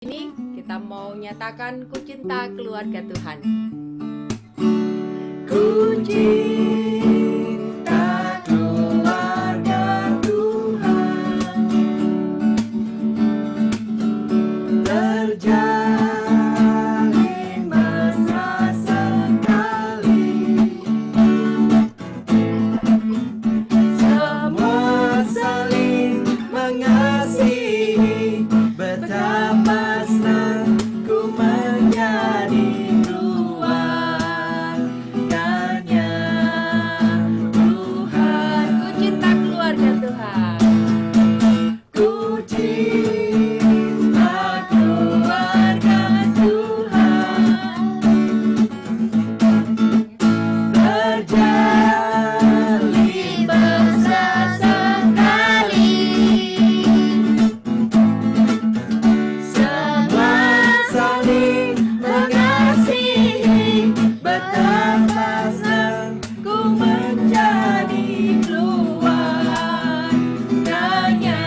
Ini kita mau nyatakan ku cinta keluarga Tuhan. Ku cinta keluarga Tuhan, terjalin mesra sekali. Semua saling mengasihi, betapa senang ku menjadi keluarganya Tuhan. Ku cinta keluarga Tuhan. Ku cinta keluarga Tuhan, terjalin mesra sekali. Semua saling mengasihi, betapa senang ku menjadi keluarganya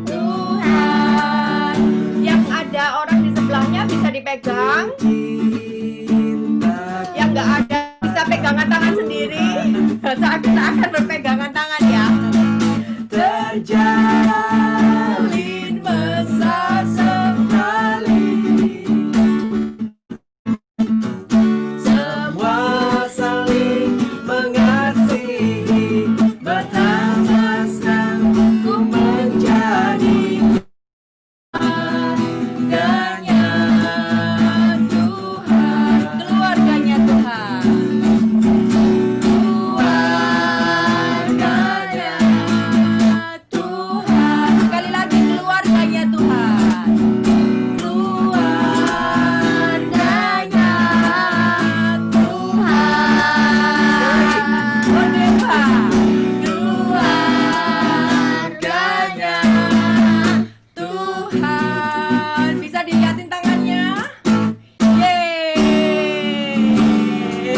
Tuhan. Yang ada orang di sebelahnya bisa dipegang, yang nggak ada bisa pegangan tangan sendiri. Seakan-akan berpegangan tangan ya. Terjalin mesra sekali. Semua saling mengasihi, betapa senang ku menjadi keluarganya Tuhan. Keluarganya Tuhan. Keluarganya Tuhan. Sekali lagi keluarganya Tuhan. Keluarganya Tuhan. Berdeka. Keluarganya Tuhan. Bisa dilihatin tangannya. Yeay.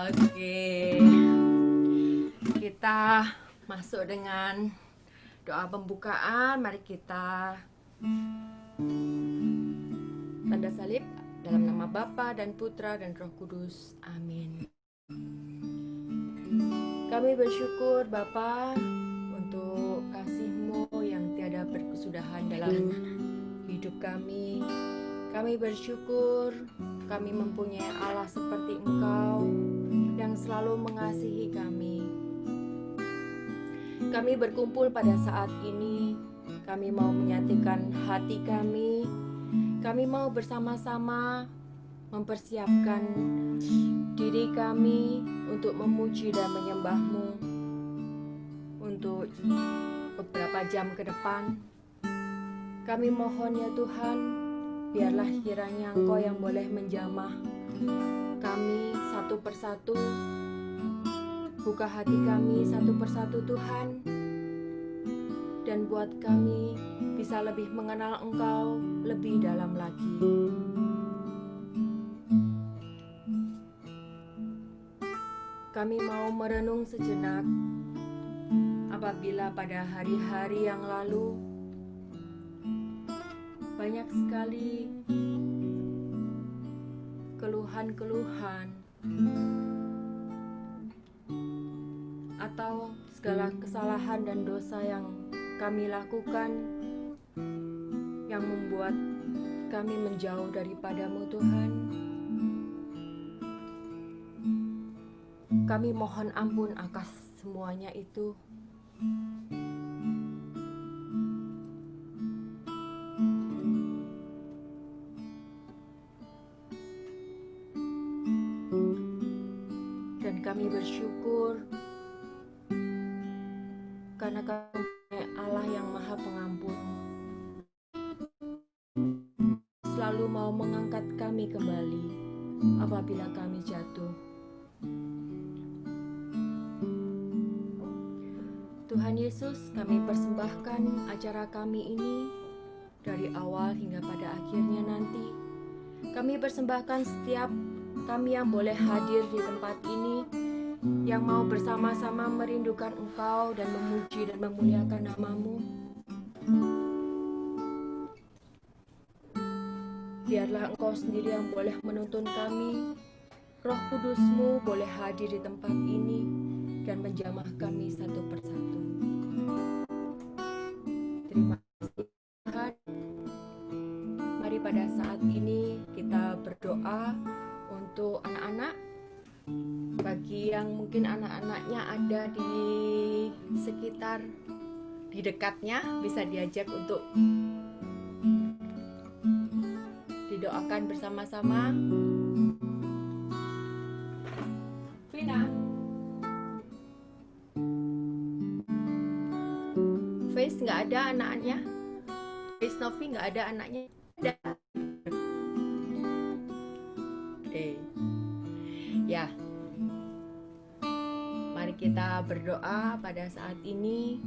Oke. Kita masuk dengan doa pembukaan. Mari kita tanda salib dalam nama Bapa dan Putra dan Roh Kudus. Amin. Kami bersyukur Bapa untuk kasih-Mu yang tiada berkesudahan dalam hidup kami. Kami bersyukur kami mempunyai Allah seperti Engkau yang selalu mengasihi kami. Kami berkumpul pada saat ini. Kami mau menyatukan hati kami. Kami mau bersama-sama mempersiapkan diri kami untuk memuji dan menyembah-Mu untuk beberapa jam ke depan. Kami mohon ya Tuhan, biarlah kiranya Engkau yang boleh menjamah kami satu persatu. Buka hati kami satu persatu Tuhan, dan buat kami bisa lebih mengenal Engkau lebih dalam lagi. Kami mau merenung sejenak apabila pada hari-hari yang lalu banyak sekali keluhan-keluhan atau segala kesalahan dan dosa yang kami lakukan yang membuat kami menjauh daripada-Mu Tuhan. Kami mohon ampun atas semuanya itu. Dan kami bersyukur karena kami mempunyai Allah yang Maha Pengampun, selalu mau mengangkat kami kembali apabila kami jatuh. Tuhan Yesus, kami persembahkan acara kami ini dari awal hingga pada akhirnya nanti. Kami persembahkan setiap kami yang boleh hadir di tempat ini, yang mau bersama-sama merindukan Engkau dan memuji dan memuliakan nama-Mu. Biarlah Engkau sendiri yang boleh menuntun kami. Roh Kudus-Mu boleh hadir di tempat ini dan menjamah kami satu persatu. Terima kasih Tuhan. Mari pada saat ini kita berdoa untuk anak-anak. Bagi yang mungkin anak-anaknya ada di sekitar, di dekatnya, bisa diajak untuk didoakan bersama-sama. Vina, Face nggak ada anaknya. Face Novi nggak ada anaknya. Ada. Oke. Ya. Mari kita berdoa pada saat ini.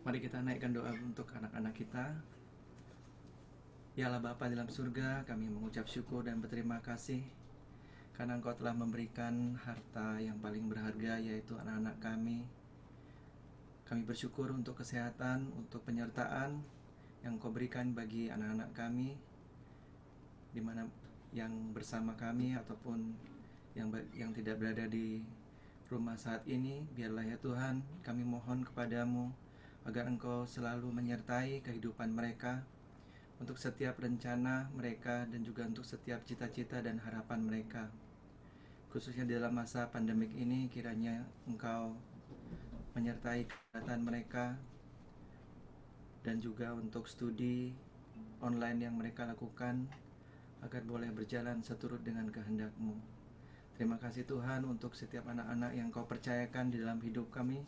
Mari kita naikkan doa untuk anak-anak kita. Ya Allah Bapa dalam surga, kami mengucap syukur dan berterima kasih karena Engkau telah memberikan harta yang paling berharga, yaitu anak-anak kami. Kami bersyukur untuk kesehatan, untuk penyertaan yang Engkau berikan bagi anak-anak kami, di mana yang bersama kami ataupun yang tidak berada di rumah saat ini. Biarlah ya Tuhan, kami mohon kepadamu agar Engkau selalu menyertai kehidupan mereka, untuk setiap rencana mereka dan juga untuk setiap cita-cita dan harapan mereka. Khususnya dalam masa pandemik ini, kiranya Engkau menyertai kegiatan mereka dan juga untuk studi online yang mereka lakukan agar boleh berjalan seturut dengan kehendak-Mu. Terima kasih Tuhan untuk setiap anak-anak yang Kau percayakan di dalam hidup kami.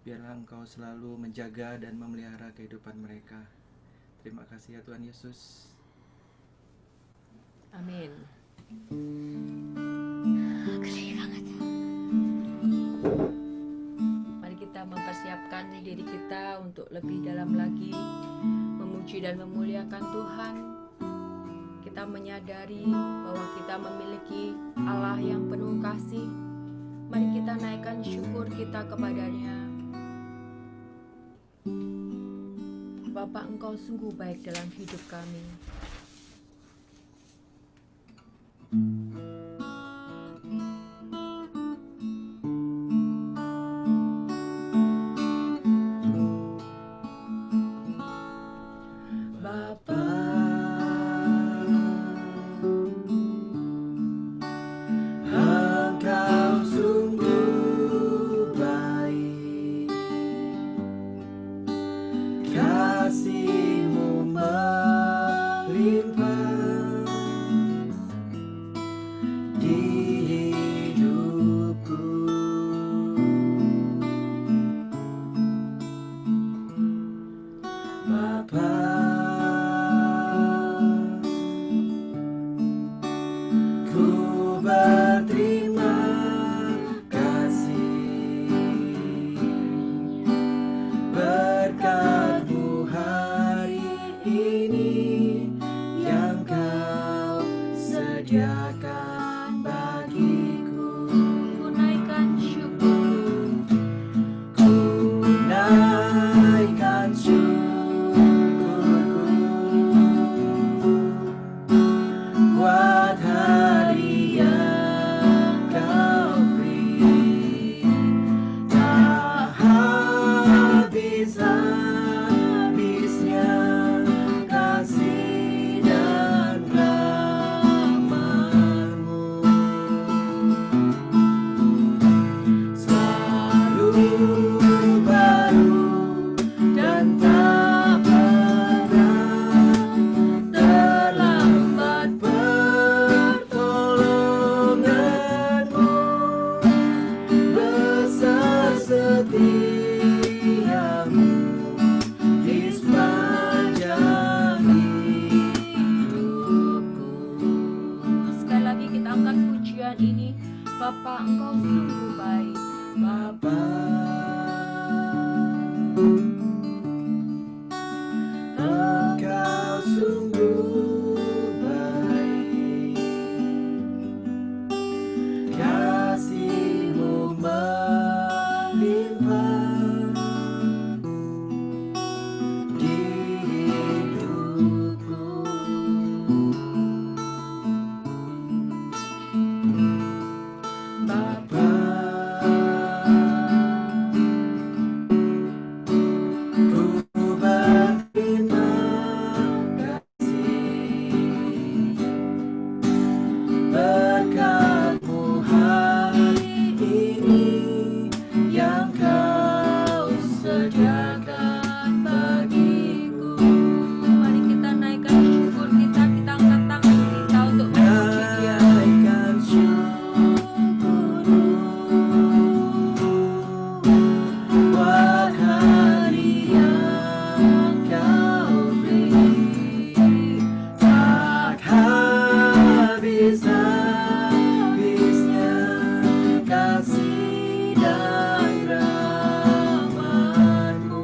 Biarlah Engkau selalu menjaga dan memelihara kehidupan mereka. Terima kasih ya Tuhan Yesus. Amin. Mari kita mempersiapkan diri kita untuk lebih dalam lagi memuji dan memuliakan Tuhan. Kita menyadari bahwa kita memiliki Allah yang penuh kasih. Mari kita naikkan syukur kita kepadanya. Bapa, Engkau sungguh baik dalam hidup kami. Kasih-Mu sediakan bagiku. Mari kita naikkan syukur kita, kita angkat tangan kita untuk memuji Dia. Naikkan syukurmu buat hari yang Kau beri, tak habis-habisnya kasih dan rahmat-Mu.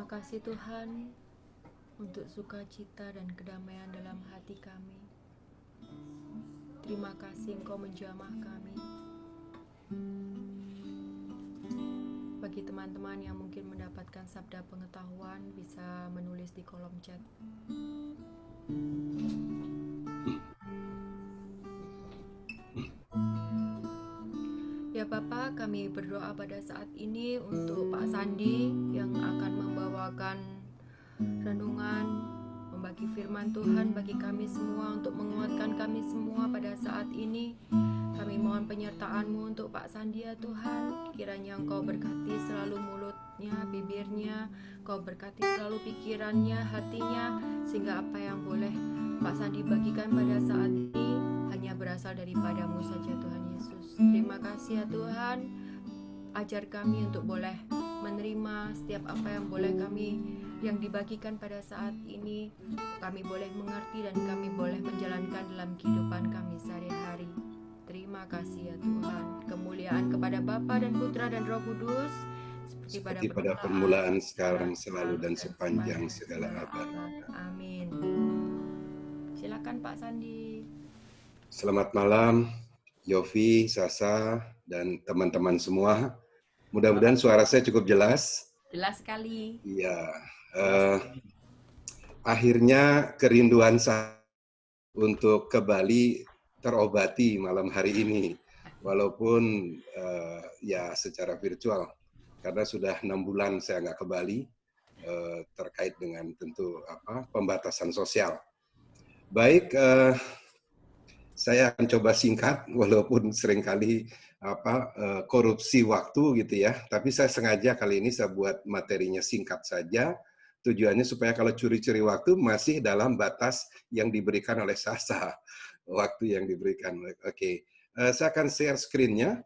Terima kasih Tuhan untuk sukacita dan kedamaian dalam hati kami. Terima kasih Engkau menjamah kami. Bagi teman-teman yang mungkin mendapatkan sabda pengetahuan, bisa menulis di kolom chat. Ya Bapak, kami berdoa pada saat ini untuk Pak Sandi yang akan membawakan renungan, membagi firman Tuhan bagi kami semua untuk menguatkan kami semua pada saat ini. Kami mohon penyertaan-Mu untuk Pak Sandi ya Tuhan. Kiranya Engkau berkati selalu mulutnya, bibirnya, Engkau berkati selalu pikirannya, hatinya, sehingga apa yang boleh Pak Sandi bagikan pada saat ini hanya berasal daripada-Mu saja Tuhan Yesus. Terima kasih ya Tuhan. Ajar kami untuk boleh menerima setiap apa yang boleh kami yang dibagikan pada saat ini. Kami boleh mengerti dan kami boleh menjalankan dalam kehidupan kami sehari-hari. Terima kasih ya Tuhan. Kemuliaan kepada Bapa dan Putra dan Roh Kudus seperti pada permulaan, sekarang, selalu, dan sepanjang segala abad. Amin. Silakan Pak Sandi. Selamat malam, Yofi, Sasa, dan teman-teman semua. Mudah-mudahan suara saya cukup jelas. Jelas sekali. Iya. Akhirnya kerinduan saya untuk ke Bali terobati malam hari ini, walaupun ya secara virtual, karena sudah 6 bulan saya nggak ke Bali terkait dengan tentu pembatasan sosial. Baik, saya akan coba singkat, walaupun seringkali korupsi waktu gitu ya. Tapi saya sengaja kali ini saya buat materinya singkat saja. Tujuannya supaya kalau curi-curi waktu masih dalam batas yang diberikan oleh Sasa. Waktu yang diberikan. Oke. Saya akan share screen-nya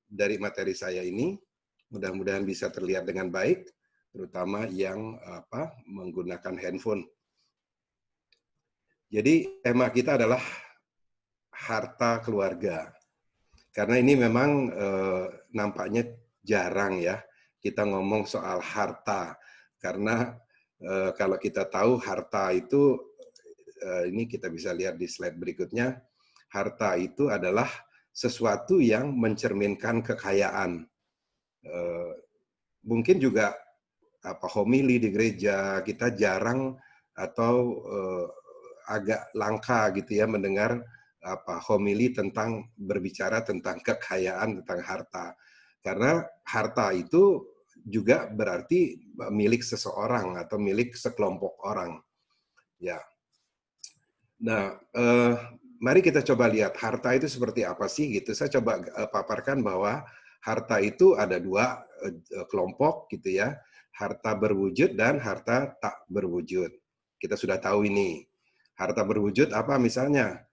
dari materi saya ini. Mudah-mudahan bisa terlihat dengan baik, terutama yang menggunakan handphone. Jadi tema kita adalah harta keluarga. Karena ini memang nampaknya jarang ya kita ngomong soal harta. Karena kalau kita tahu harta itu, ini kita bisa lihat di slide berikutnya, harta itu adalah sesuatu yang mencerminkan kekayaan. Mungkin juga homili di gereja, kita jarang atau agak langka gitu ya mendengar homili tentang berbicara tentang kekayaan, tentang harta. Karena harta itu juga berarti milik seseorang atau milik sekelompok orang. Ya. Nah, mari kita coba lihat harta itu seperti apa sih gitu. Saya coba paparkan bahwa harta itu ada 2 kelompok gitu ya. Harta berwujud dan harta tak berwujud. Kita sudah tahu ini. Harta berwujud apa misalnya?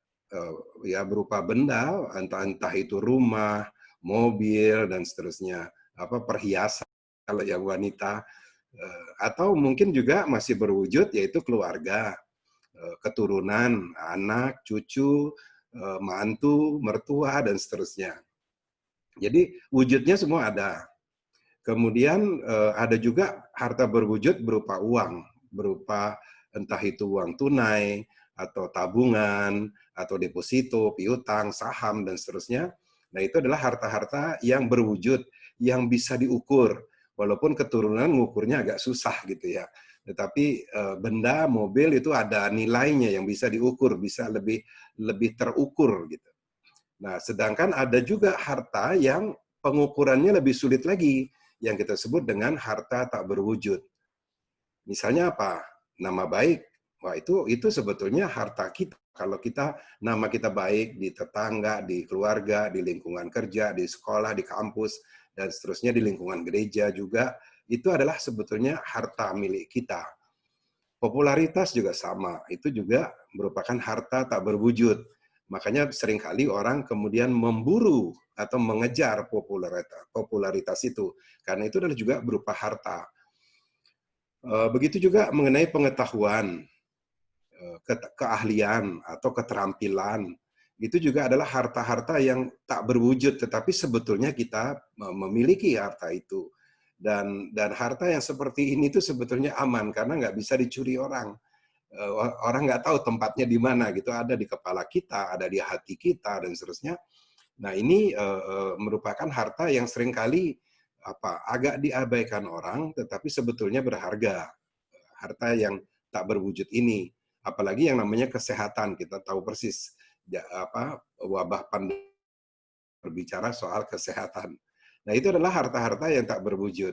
Ya berupa benda, entah itu rumah, mobil dan seterusnya, perhiasan kalau yang wanita, atau mungkin juga masih berwujud yaitu keluarga, keturunan, anak, cucu, mantu, mertua dan seterusnya. Jadi wujudnya semua ada. Kemudian ada juga harta berwujud berupa uang, berupa entah itu uang tunai atau tabungan atau deposito, piutang, saham dan seterusnya. Nah, itu adalah harta-harta yang berwujud, yang bisa diukur. Walaupun keturunan ngukurnya agak susah gitu ya. Tetapi benda, mobil itu ada nilainya yang bisa diukur, bisa lebih terukur gitu. Nah, sedangkan ada juga harta yang pengukurannya lebih sulit lagi, yang kita sebut dengan harta tak berwujud. Misalnya apa? Nama baik. Wah, itu sebetulnya harta kita. Kalau nama kita baik di tetangga, di keluarga, di lingkungan kerja, di sekolah, di kampus, dan seterusnya di lingkungan gereja juga, itu adalah sebetulnya harta milik kita. Popularitas juga sama, itu juga merupakan harta tak berwujud. Makanya seringkali orang kemudian memburu atau mengejar popularitas itu, karena itu adalah juga berupa harta. Begitu juga mengenai pengetahuan, keahlian atau keterampilan, itu juga adalah harta-harta yang tak berwujud, tetapi sebetulnya kita memiliki harta itu. Dan harta yang seperti ini tuh sebetulnya aman karena nggak bisa dicuri orang. Orang nggak tahu tempatnya di mana gitu, ada di kepala kita, ada di hati kita dan seterusnya. Nah ini merupakan harta yang seringkali agak diabaikan orang, tetapi sebetulnya berharga. Harta yang tak berwujud ini, apalagi yang namanya kesehatan, kita tahu persis wabah pandemi berbicara soal kesehatan. Nah itu adalah harta-harta yang tak berwujud.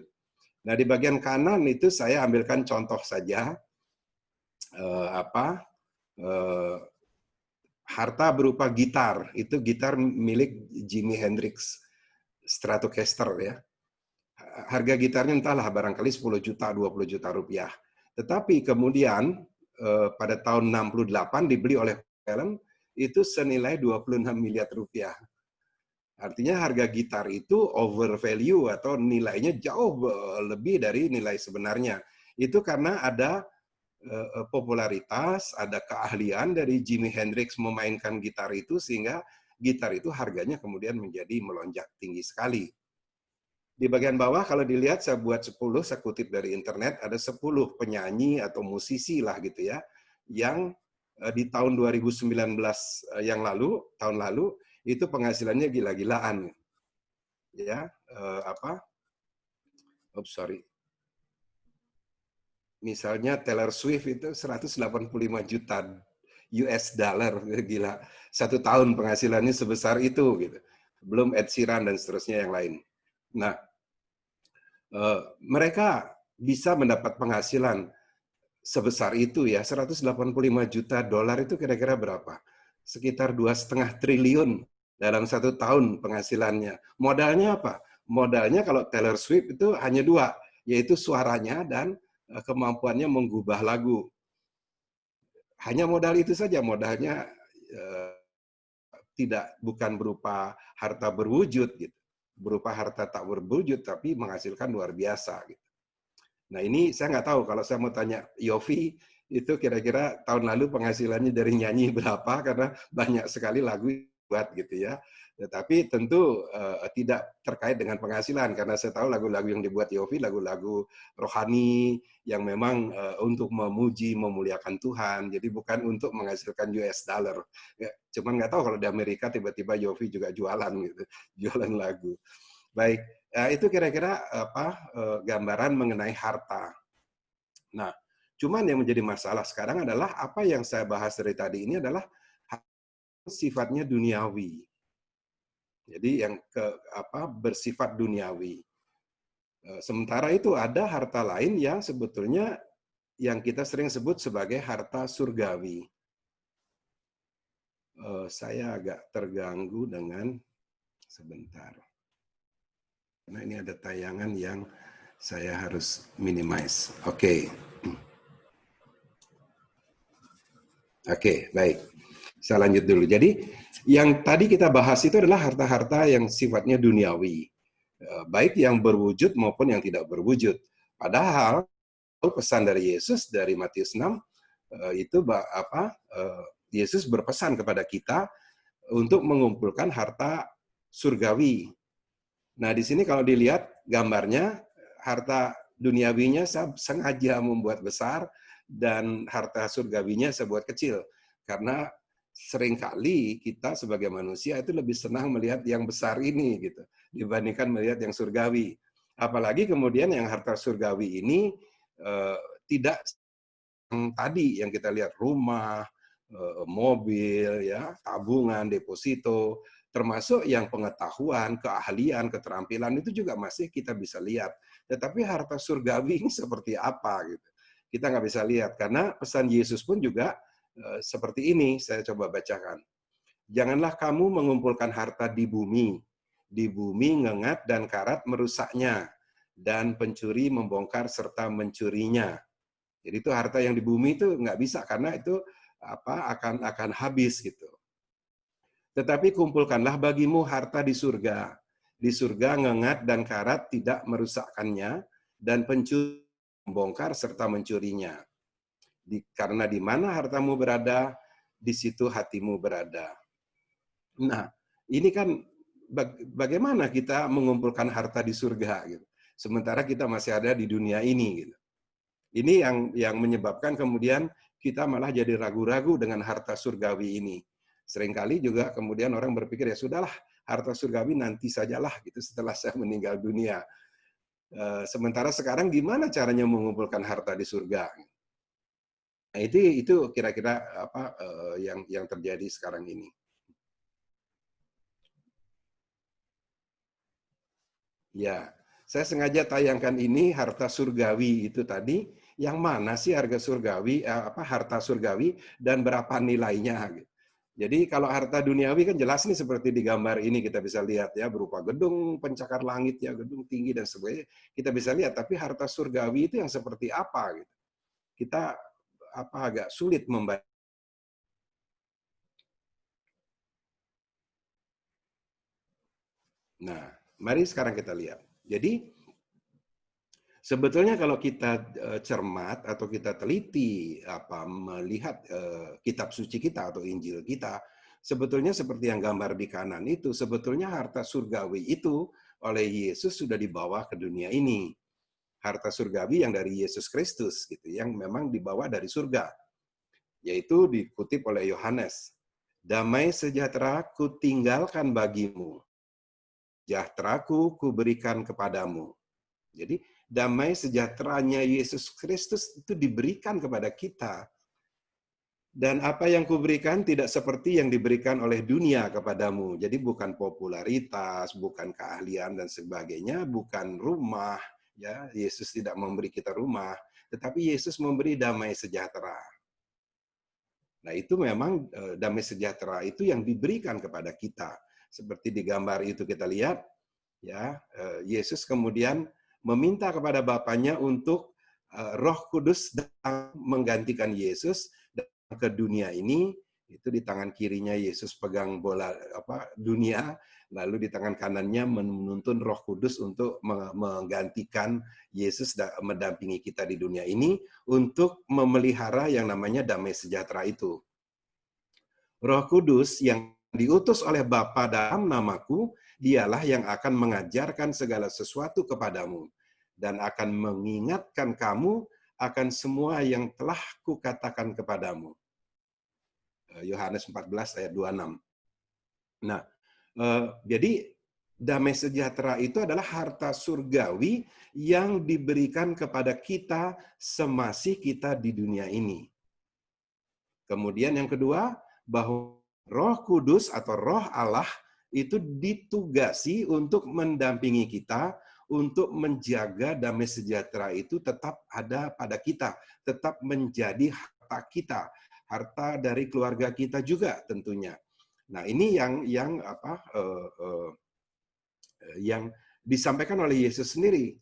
Nah di bagian kanan itu saya ambilkan contoh saja harta berupa gitar. Itu gitar milik Jimi Hendrix Stratocaster ya. Harga gitarnya entahlah barangkali 10 juta, 20 juta rupiah. Tetapi kemudian pada tahun 68 dibeli oleh Allen itu senilai 26 miliar rupiah. Artinya harga gitar itu over value atau nilainya jauh lebih dari nilai sebenarnya. Itu karena ada popularitas, ada keahlian dari Jimi Hendrix memainkan gitar itu sehingga gitar itu harganya kemudian menjadi melonjak tinggi sekali. Di bagian bawah kalau dilihat saya buat 10, saya kutip dari internet, ada 10 penyanyi atau musisi lah gitu ya, yang di tahun 2019 tahun lalu itu penghasilannya gila-gilaan. Ya, misalnya Taylor Swift itu 185 juta US dollar, gila. 1 tahun penghasilannya sebesar itu gitu. Belum Ed Sheeran dan seterusnya yang lain. Nah, mereka bisa mendapat penghasilan sebesar itu ya, 185 juta dolar itu kira-kira berapa? Sekitar 2,5 triliun dalam 1 tahun penghasilannya. Modalnya apa? Modalnya kalau Taylor Swift itu hanya 2, yaitu suaranya dan kemampuannya menggubah lagu. Hanya modal itu saja, modalnya bukan berupa harta berwujud gitu. Berupa harta tak berwujud tapi menghasilkan luar biasa gitu. Nah ini saya nggak tahu, kalau saya mau tanya Yofi itu kira-kira tahun lalu penghasilannya dari nyanyi berapa, karena banyak sekali lagu buat gitu ya. Tetapi tentu tidak terkait dengan penghasilan, karena saya tahu lagu-lagu yang dibuat Yofi lagu-lagu rohani yang memang untuk memuji, memuliakan Tuhan. Jadi bukan untuk menghasilkan US dollar. Ya, cuman nggak tahu kalau di Amerika tiba-tiba Yofi juga jualan gitu, jualan lagu. Baik, itu kira-kira gambaran mengenai harta. Nah, cuman yang menjadi masalah sekarang adalah apa yang saya bahas dari tadi ini adalah sifatnya duniawi. Jadi yang bersifat duniawi. Sementara itu ada harta lain yang sebetulnya yang kita sering sebut sebagai harta surgawi. Saya agak terganggu dengan sebentar. Karena ini ada tayangan yang saya harus minimize. Oke, baik. Saya lanjut dulu. Jadi, yang tadi kita bahas itu adalah harta-harta yang sifatnya duniawi. Baik yang berwujud maupun yang tidak berwujud. Padahal, pesan dari Yesus dari Matius 6, Yesus berpesan kepada kita untuk mengumpulkan harta surgawi. Nah, di sini kalau dilihat gambarnya, harta duniawinya saya sengaja membuat besar dan harta surgawinya saya buat kecil. Karena seringkali kita sebagai manusia itu lebih senang melihat yang besar ini gitu dibandingkan melihat yang surgawi. Apalagi kemudian yang harta surgawi ini tidak tadi yang kita lihat, rumah, mobil, ya, tabungan, deposito, termasuk yang pengetahuan, keahlian, keterampilan itu juga masih kita bisa lihat. Tetapi harta surgawi ini seperti apa gitu? Kita nggak bisa lihat karena pesan Yesus pun juga seperti ini. Saya coba bacakan. Janganlah kamu mengumpulkan harta di bumi ngengat dan karat merusaknya, dan pencuri membongkar serta mencurinya. Jadi itu harta yang di bumi itu nggak bisa karena itu akan habis gitu. Tetapi kumpulkanlah bagimu harta di surga. Di surga ngengat dan karat tidak merusakkannya, dan pencuri membongkar serta mencurinya. Karena di mana hartamu berada, di situ hatimu berada. Nah, ini kan bagaimana kita mengumpulkan harta di surga gitu. sementara kita masih ada di dunia ini gitu. Ini yang menyebabkan kemudian kita malah jadi ragu-ragu dengan harta surgawi ini. Seringkali juga kemudian orang berpikir, ya sudahlah, harta surgawi nanti sajalah gitu setelah saya meninggal dunia. Sementara sekarang gimana caranya mengumpulkan harta di surga? Nah, itu kira-kira apa yang terjadi sekarang ini. Ya, saya sengaja tayangkan ini harta surgawi itu tadi. Yang mana sih harga surgawi, harta surgawi dan berapa nilainya? Jadi kalau harta duniawi kan jelas nih seperti di gambar ini kita bisa lihat ya, berupa gedung pencakar langit ya, gedung tinggi dan sebagainya kita bisa lihat. Tapi harta surgawi itu yang seperti apa? Gitu. Kita agak sulit membayar. Nah, mari sekarang kita lihat. Jadi sebetulnya kalau kita cermat atau kita teliti melihat kitab suci kita atau Injil kita, sebetulnya seperti yang gambar di kanan itu, sebetulnya harta surgawi itu oleh Yesus sudah dibawa ke dunia ini. Harta surgawi yang dari Yesus Kristus gitu, yang memang dibawa dari surga. Yaitu dikutip oleh Yohanes. Damai sejahtera kutinggalkan bagimu. Sejahteraku kuberikan kepadamu. Jadi damai sejahteranya Yesus Kristus itu diberikan kepada kita. Dan apa yang kuberikan tidak seperti yang diberikan oleh dunia kepadamu. Jadi bukan popularitas, bukan keahlian dan sebagainya, bukan rumah. Ya, Yesus tidak memberi kita rumah, tetapi Yesus memberi damai sejahtera. Nah, itu memang damai sejahtera itu yang diberikan kepada kita. Seperti di gambar itu kita lihat, ya, Yesus kemudian meminta kepada Bapaknya untuk Roh Kudus datang menggantikan Yesus datang ke dunia ini. Itu di tangan kirinya Yesus pegang bola dunia, lalu di tangan kanannya menuntun Roh Kudus untuk menggantikan Yesus mendampingi kita di dunia ini untuk memelihara yang namanya damai sejahtera itu. Roh Kudus yang diutus oleh Bapa dalam namaku, dialah yang akan mengajarkan segala sesuatu kepadamu dan akan mengingatkan kamu akan semua yang telah kukatakan kepadamu. Yohanes 14 ayat 26. Nah, jadi damai sejahtera itu adalah harta surgawi yang diberikan kepada kita semasih kita di dunia ini. Kemudian yang kedua, bahwa Roh Kudus atau Roh Allah itu ditugasi untuk mendampingi kita, untuk menjaga damai sejahtera itu tetap ada pada kita, tetap menjadi harta kita, harta dari keluarga kita juga tentunya. Nah, ini yang disampaikan oleh Yesus sendiri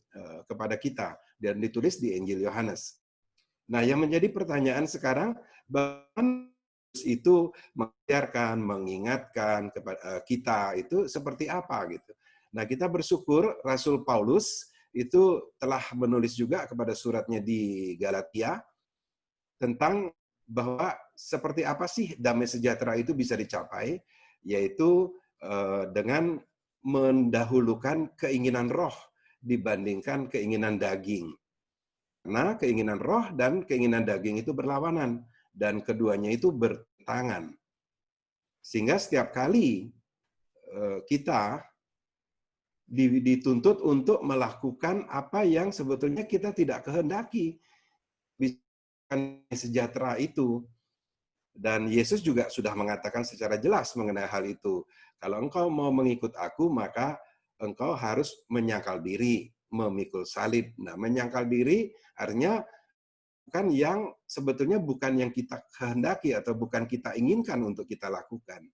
kepada kita dan ditulis di Injil Yohanes. Nah, yang menjadi pertanyaan sekarang, bagaimana itu mengajarkan, mengingatkan kepada kita itu seperti apa gitu. Nah, kita bersyukur Rasul Paulus itu telah menulis juga kepada suratnya di Galatia tentang bahwa seperti apa sih damai sejahtera itu bisa dicapai, yaitu dengan mendahulukan keinginan roh dibandingkan keinginan daging. Karena keinginan roh dan keinginan daging itu berlawanan, dan keduanya itu bertentangan. Sehingga setiap kali kita dituntut untuk melakukan apa yang sebetulnya kita tidak kehendaki. Sejahtera itu. Dan Yesus juga sudah mengatakan secara jelas mengenai hal itu. Kalau engkau mau mengikut aku, maka engkau harus menyangkal diri, memikul salib. Nah, menyangkal diri artinya bukan yang sebetulnya bukan yang kita kehendaki atau bukan kita inginkan untuk kita lakukan.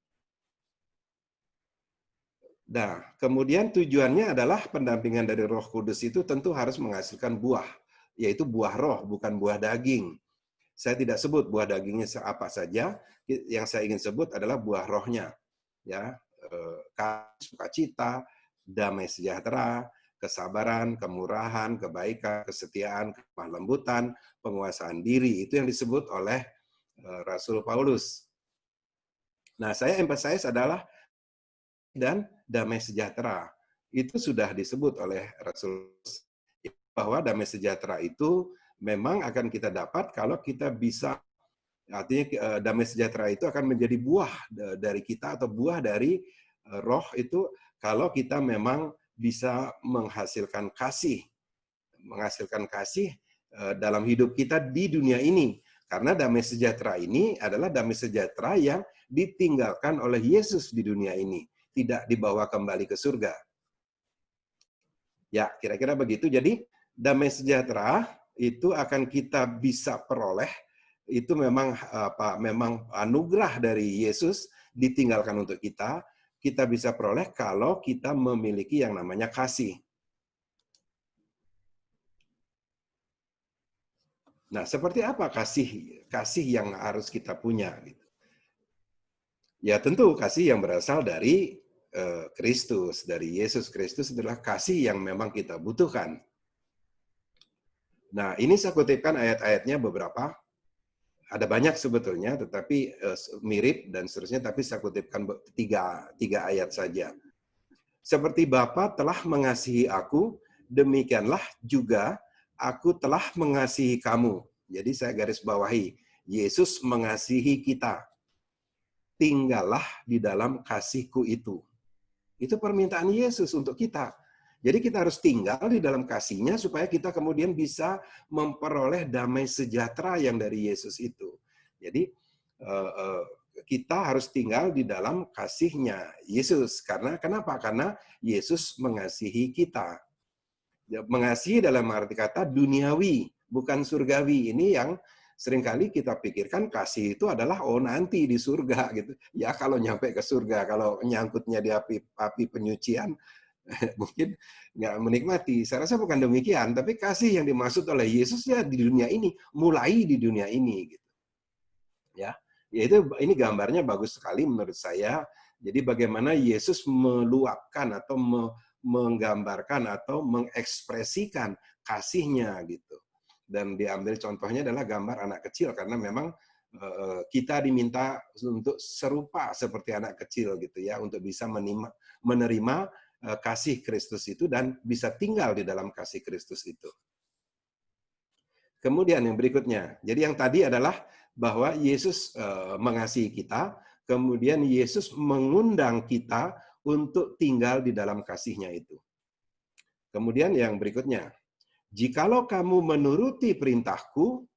Nah, kemudian tujuannya adalah pendampingan dari Roh Kudus itu tentu harus menghasilkan buah, yaitu buah roh, bukan buah daging. Saya tidak sebut buah dagingnya apa saja, yang saya ingin sebut adalah buah rohnya. Ya, sukacita, damai sejahtera, kesabaran, kemurahan, kebaikan, kesetiaan, kelemah lembutan, penguasaan diri, itu yang disebut oleh Rasul Paulus. Nah, saya emphasize adalah dan damai sejahtera. Itu sudah disebut oleh Rasul bahwa damai sejahtera itu memang akan kita dapat kalau kita bisa, artinya damai sejahtera itu akan menjadi buah dari kita atau buah dari roh itu kalau kita memang bisa menghasilkan kasih dalam hidup kita di dunia ini. Karena damai sejahtera ini adalah damai sejahtera yang ditinggalkan oleh Yesus di dunia ini, tidak dibawa kembali ke surga. Ya, kira-kira begitu. Jadi, damai sejahtera itu akan kita bisa peroleh, itu memang memang anugerah dari Yesus ditinggalkan untuk kita bisa peroleh kalau kita memiliki yang namanya kasih. Nah, seperti apa kasih yang harus kita punya gitu. Ya, tentu kasih yang berasal dari Kristus, dari Yesus Kristus adalah kasih yang memang kita butuhkan. Nah, ini saya kutipkan ayat-ayatnya beberapa. Ada banyak sebetulnya, tetapi mirip dan seterusnya, tapi saya kutipkan tiga ayat saja. Seperti Bapa telah mengasihi aku, demikianlah juga aku telah mengasihi kamu. Jadi saya garis bawahi, Yesus mengasihi kita. Tinggallah di dalam kasihku itu. Itu permintaan Yesus untuk kita. Jadi kita harus tinggal di dalam kasih-Nya supaya kita kemudian bisa memperoleh damai sejahtera yang dari Yesus itu. Jadi kita harus tinggal di dalam kasih-Nya Yesus. Kenapa? Karena Yesus mengasihi kita. Mengasihi dalam arti kata duniawi, bukan surgawi. Ini yang seringkali kita pikirkan kasih itu adalah nanti di surga gitu. Ya kalau nyampe ke surga, kalau nyangkutnya di api penyucian mungkin nggak menikmati. Saya rasa bukan demikian, tapi kasih yang dimaksud oleh Yesus ya di dunia ini, mulai di dunia ini gitu. Ya, ini gambarnya bagus sekali menurut saya. Jadi bagaimana Yesus meluapkan atau menggambarkan atau mengekspresikan kasih-Nya gitu. Dan diambil contohnya adalah gambar anak kecil, karena memang kita diminta untuk serupa seperti anak kecil gitu ya, untuk bisa menerima kasih Kristus itu dan bisa tinggal di dalam kasih Kristus itu. Kemudian yang berikutnya, jadi yang tadi adalah bahwa Yesus mengasihi kita, kemudian Yesus mengundang kita untuk tinggal di dalam kasih-Nya itu. Kemudian yang berikutnya, jikalau kamu menuruti perintahku,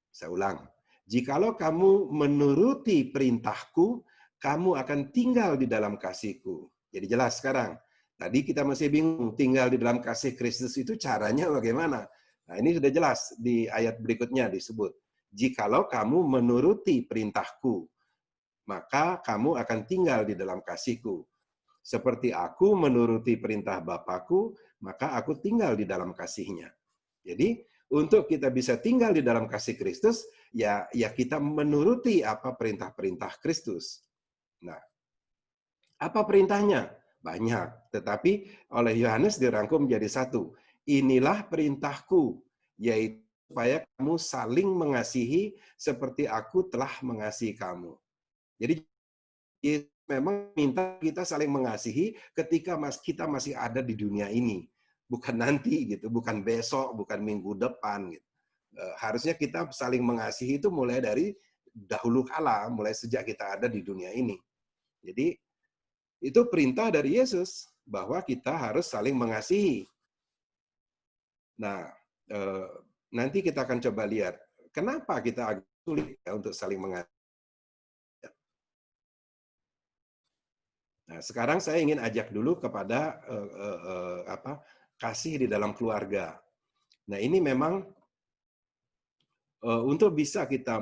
saya ulang, jikalau kamu menuruti perintahku, kamu akan tinggal di dalam kasihku. Jadi jelas sekarang. Tadi kita masih bingung, tinggal di dalam kasih Kristus itu caranya bagaimana? Nah ini sudah jelas di ayat berikutnya disebut. Jikalau kamu menuruti perintahku, maka kamu akan tinggal di dalam kasihku. Seperti aku menuruti perintah Bapakku, maka aku tinggal di dalam kasih-Nya. Jadi, untuk kita bisa tinggal di dalam kasih Kristus, ya kita menuruti apa perintah-perintah Kristus. Nah, apa perintahnya? Banyak, tetapi oleh Yohanes dirangkum menjadi satu. Inilah perintahku, yaitu supaya kamu saling mengasihi seperti aku telah mengasihi kamu. Jadi, memang minta kita saling mengasihi ketika kita masih ada di dunia ini, bukan nanti gitu, bukan besok, bukan minggu depan gitu. Harusnya kita saling mengasihi itu mulai dari dahulu kala, mulai sejak kita ada di dunia ini. Jadi itu perintah dari Yesus bahwa kita harus saling mengasihi. Nah, nanti kita akan coba lihat kenapa kita agak sulit ya untuk saling mengasihi. Nah, sekarang saya ingin ajak dulu kepada kasih di dalam keluarga. Nah, ini memang untuk bisa kita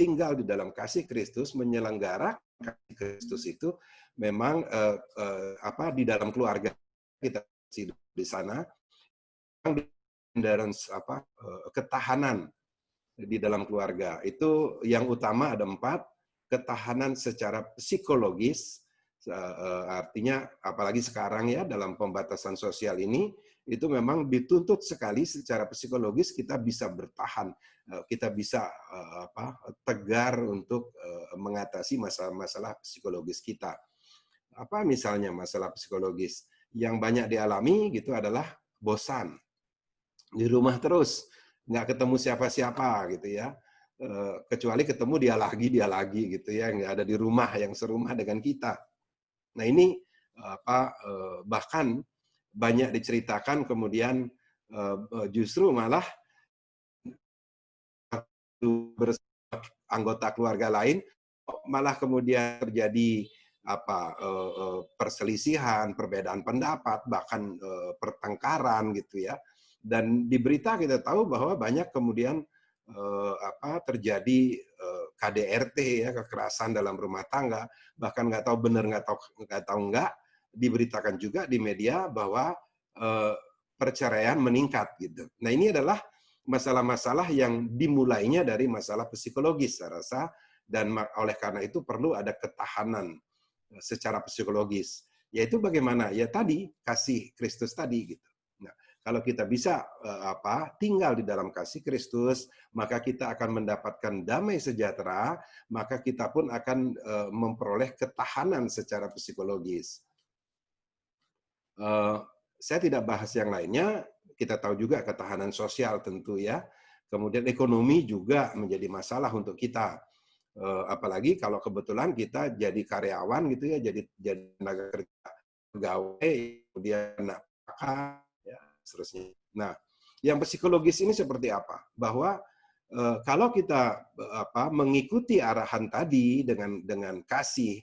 tinggal di dalam kasih Kristus, menyelenggarakan kasih Kristus itu memang di dalam keluarga kita di sana, dan ketahanan di dalam keluarga itu yang utama ada 4, ketahanan secara psikologis. Artinya apalagi sekarang ya dalam pembatasan sosial ini itu memang dituntut sekali secara psikologis kita bisa bertahan, kita bisa tegar untuk mengatasi masalah-masalah psikologis kita. Apa misalnya masalah psikologis yang banyak dialami gitu adalah bosan. di rumah terus, nggak ketemu siapa-siapa gitu ya. Kecuali ketemu dia lagi gitu ya, nggak ada di rumah yang serumah dengan kita. Nah ini bahkan banyak diceritakan kemudian justru malah bersama anggota keluarga lain malah kemudian terjadi perselisihan, perbedaan pendapat, bahkan pertengkaran gitu ya. Dan di berita kita tahu bahwa banyak kemudian terjadi KDRT ya, kekerasan dalam rumah tangga, bahkan nggak tahu benar nggak tahu enggak, diberitakan juga di media bahwa perceraian meningkat gitu. Nah ini adalah masalah-masalah yang dimulainya dari masalah psikologis saya rasa, dan oleh karena itu perlu ada ketahanan secara psikologis. Yaitu bagaimana? Ya tadi kasih Kristus tadi gitu. Nah, kalau kita bisa tinggal di dalam kasih Kristus, maka kita akan mendapatkan damai sejahtera, maka kita pun akan memperoleh ketahanan secara psikologis. Saya tidak bahas yang lainnya, kita tahu juga ketahanan sosial tentu ya. Kemudian ekonomi juga menjadi masalah untuk kita. Apalagi kalau kebetulan kita jadi karyawan gitu ya, jadi tenaga kerja pegawai, kemudian anak ya, seterusnya. Nah, yang psikologis ini seperti apa? Bahwa kalau kita mengikuti arahan tadi dengan kasih,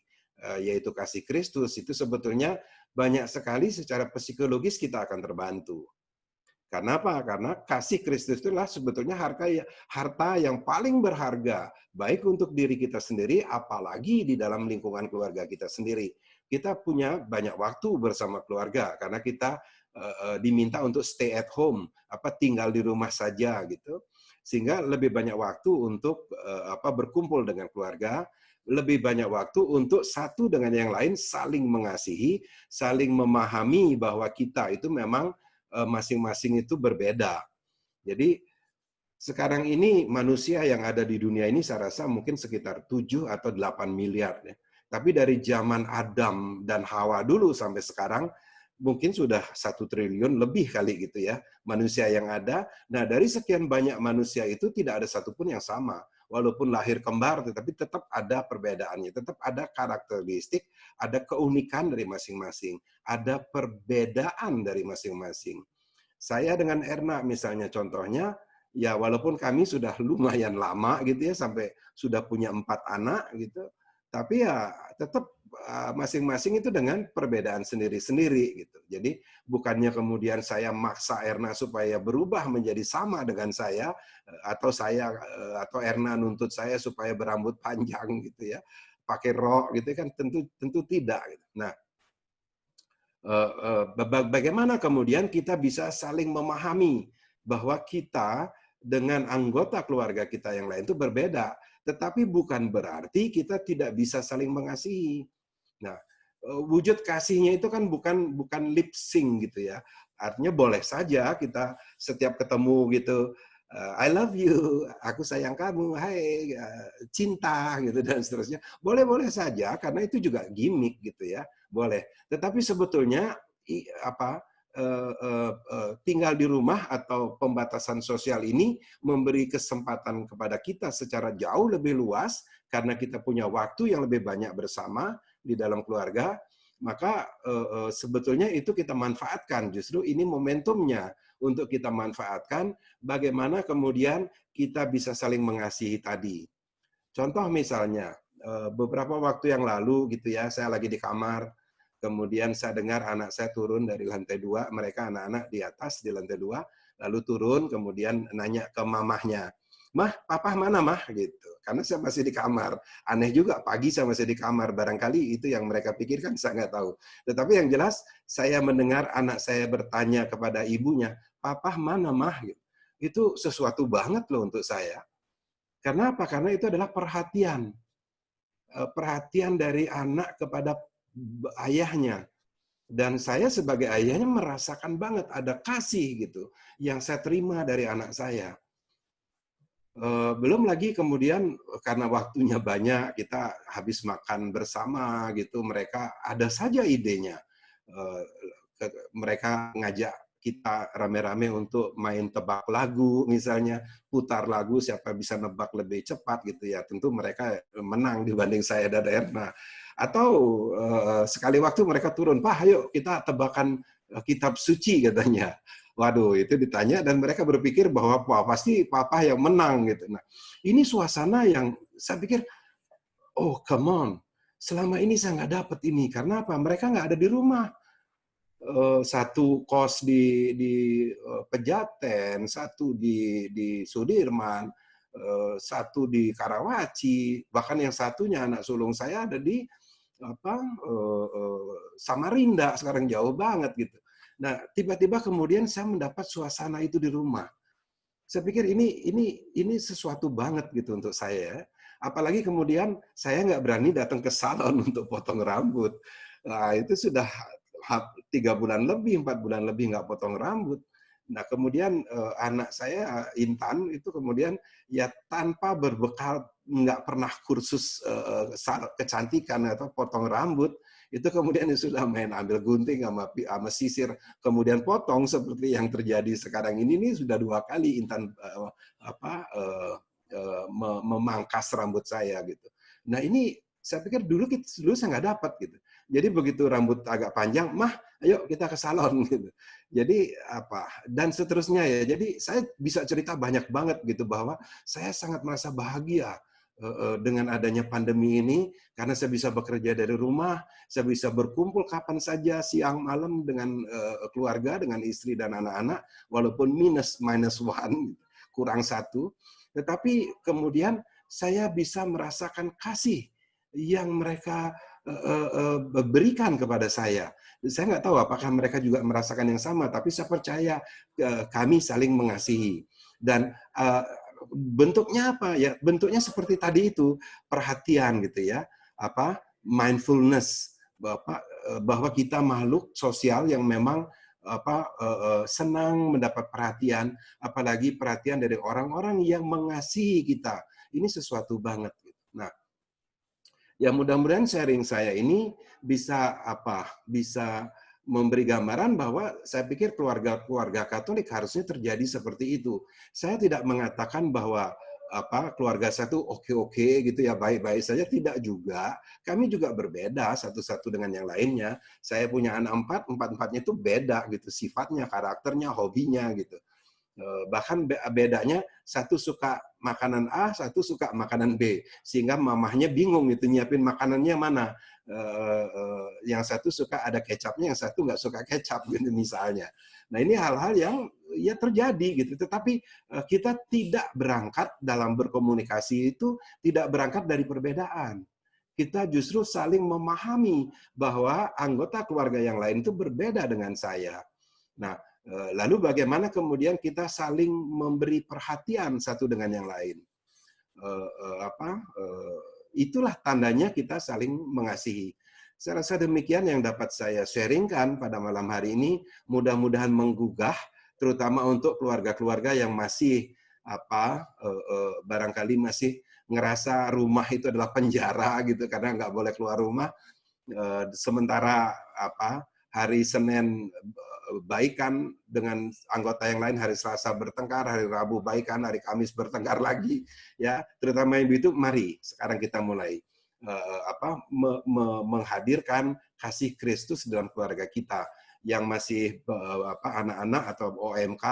yaitu kasih Kristus, itu sebetulnya banyak sekali secara psikologis kita akan terbantu. Karena apa? Karena kasih Kristus itulah sebetulnya harta yang paling berharga, baik untuk diri kita sendiri, apalagi di dalam lingkungan keluarga kita sendiri. Kita punya banyak waktu bersama keluarga, karena kita diminta untuk stay at home, tinggal di rumah saja gitu. Sehingga lebih banyak waktu untuk berkumpul dengan keluarga, lebih banyak waktu untuk satu dengan yang lain saling mengasihi, saling memahami bahwa kita itu memang masing-masing itu berbeda. Jadi sekarang ini manusia yang ada di dunia ini saya rasa mungkin sekitar 7 atau 8 miliar. Ya. Tapi dari zaman Adam dan Hawa dulu sampai sekarang mungkin sudah 1 triliun lebih kali gitu ya manusia yang ada. Nah dari sekian banyak manusia itu tidak ada satupun yang sama. Walaupun lahir kembar, tetapi tetap ada perbedaannya, tetap ada karakteristik, ada keunikan dari masing-masing, ada perbedaan dari masing-masing. Saya dengan Erna misalnya contohnya, ya walaupun kami sudah lumayan lama gitu ya, sampai sudah punya 4 anak gitu, tapi ya tetap masing-masing itu dengan perbedaan sendiri-sendiri gitu. Jadi bukannya kemudian saya maksa Erna supaya berubah menjadi sama dengan saya, atau Erna nuntut saya supaya berambut panjang gitu ya, pakai rok gitu kan, tentu tidak. Gitu. Nah, bagaimana kemudian kita bisa saling memahami bahwa kita dengan anggota keluarga kita yang lain itu berbeda, tetapi bukan berarti kita tidak bisa saling mengasihi. Nah, wujud kasihnya itu kan bukan lip sync gitu ya. Artinya boleh saja kita setiap ketemu gitu, I love you, aku sayang kamu, hai, cinta gitu dan seterusnya. Boleh-boleh saja karena itu juga gimmick gitu ya. Boleh. Tetapi sebetulnya tinggal di rumah atau pembatasan sosial ini memberi kesempatan kepada kita secara jauh lebih luas karena kita punya waktu yang lebih banyak bersama di dalam keluarga, maka sebetulnya itu kita manfaatkan. Justru ini momentumnya untuk kita manfaatkan bagaimana kemudian kita bisa saling mengasihi tadi. Contoh misalnya, beberapa waktu yang lalu gitu ya, saya lagi di kamar, kemudian saya dengar anak saya turun dari lantai 2, mereka anak-anak di atas di lantai 2, lalu turun kemudian nanya ke mamahnya, "Mah, papa mana mah?" gitu. Karena saya masih di kamar. Aneh juga, pagi saya masih di kamar. Barangkali itu yang mereka pikirkan, saya nggak tahu. Tetapi yang jelas, saya mendengar anak saya bertanya kepada ibunya, "Papa mana mah?" Gitu. Itu sesuatu banget loh untuk saya. Karena apa? Karena itu adalah perhatian. Perhatian dari anak kepada ayahnya. Dan saya sebagai ayahnya merasakan banget ada kasih gitu yang saya terima dari anak saya. Belum lagi kemudian karena waktunya banyak, kita habis makan bersama gitu, mereka ada saja idenya. Mereka ngajak kita rame-rame untuk main tebak lagu misalnya, putar lagu siapa bisa nebak lebih cepat gitu ya. Tentu mereka menang dibanding saya dan Erna. Atau sekali waktu mereka turun, "Pak, ayo kita tebakan kitab suci," katanya. Waduh, itu ditanya dan mereka berpikir bahwa wah, pasti papa yang menang gitu. Nah, ini suasana yang saya pikir, oh come on, selama ini saya nggak dapat ini. Karena apa? Mereka nggak ada di rumah. Satu kos di Pejaten, satu di Sudirman, satu di Karawaci, bahkan yang satunya anak sulung saya ada di apa Samarinda, sekarang jauh banget gitu. Nah, tiba-tiba kemudian saya mendapat suasana itu di rumah. Saya pikir ini sesuatu banget gitu untuk saya. Apalagi kemudian saya nggak berani datang ke salon untuk potong rambut. Nah, itu sudah 3 bulan lebih, 4 bulan lebih nggak potong rambut. Nah, kemudian anak saya Intan itu kemudian ya tanpa berbekal, nggak pernah kursus kecantikan atau potong rambut, itu kemudian sudah main ambil gunting sama sisir, kemudian potong seperti yang terjadi sekarang ini sudah 2 kali Intan memangkas rambut saya gitu. Nah ini saya pikir dulu saya nggak dapat gitu. Jadi begitu rambut agak panjang, "Mah, ayo kita ke salon," gitu. Jadi dan seterusnya ya. Jadi saya bisa cerita banyak banget gitu bahwa saya sangat merasa bahagia dengan adanya pandemi ini karena saya bisa bekerja dari rumah, saya bisa berkumpul kapan saja siang malam dengan keluarga, dengan istri dan anak-anak, walaupun minus one, kurang satu, tetapi kemudian saya bisa merasakan kasih yang mereka berikan kepada saya. Saya nggak tahu apakah mereka juga merasakan yang sama, tapi saya percaya kami saling mengasihi. Dan bentuknya apa ya? Bentuknya seperti tadi itu, perhatian gitu ya, mindfulness, bahwa kita makhluk sosial yang memang senang mendapat perhatian, apalagi perhatian dari orang-orang yang mengasihi kita. Ini sesuatu banget. Nah, ya mudah-mudahan sharing saya ini bisa bisa memberi gambaran bahwa saya pikir keluarga Katolik harusnya terjadi seperti itu. Saya tidak mengatakan bahwa keluarga saya tuh oke-oke gitu ya, baik-baik saja, tidak juga. Kami juga berbeda satu dengan yang lainnya. Saya punya anak empat-empatnya itu beda gitu, sifatnya, karakternya, hobinya gitu. Bahkan bedanya satu suka makanan A, satu suka makanan B, sehingga mamahnya bingung gitu nyiapin makanannya mana. Yang satu suka ada kecapnya, yang satu nggak suka kecap gitu misalnya. Nah ini hal-hal yang ya terjadi gitu. Tetapi kita tidak berangkat dalam berkomunikasi itu tidak berangkat dari perbedaan. Kita justru saling memahami bahwa anggota keluarga yang lain itu berbeda dengan saya. Nah, lalu bagaimana kemudian kita saling memberi perhatian satu dengan yang lain. Itulah tandanya kita saling mengasihi. Saya rasa demikian yang dapat saya sharingkan pada malam hari ini. Mudah-mudahan menggugah, terutama untuk keluarga-keluarga yang masih barangkali masih ngerasa rumah itu adalah penjara gitu karena nggak boleh keluar rumah. Sementara hari Senin baikan dengan anggota yang lain, hari Selasa bertengkar, hari Rabu baikan, hari Kamis bertengkar lagi, ya. Terutama ibu itu, mari sekarang kita mulai menghadirkan kasih Kristus dalam keluarga kita. Yang masih anak-anak atau OMK,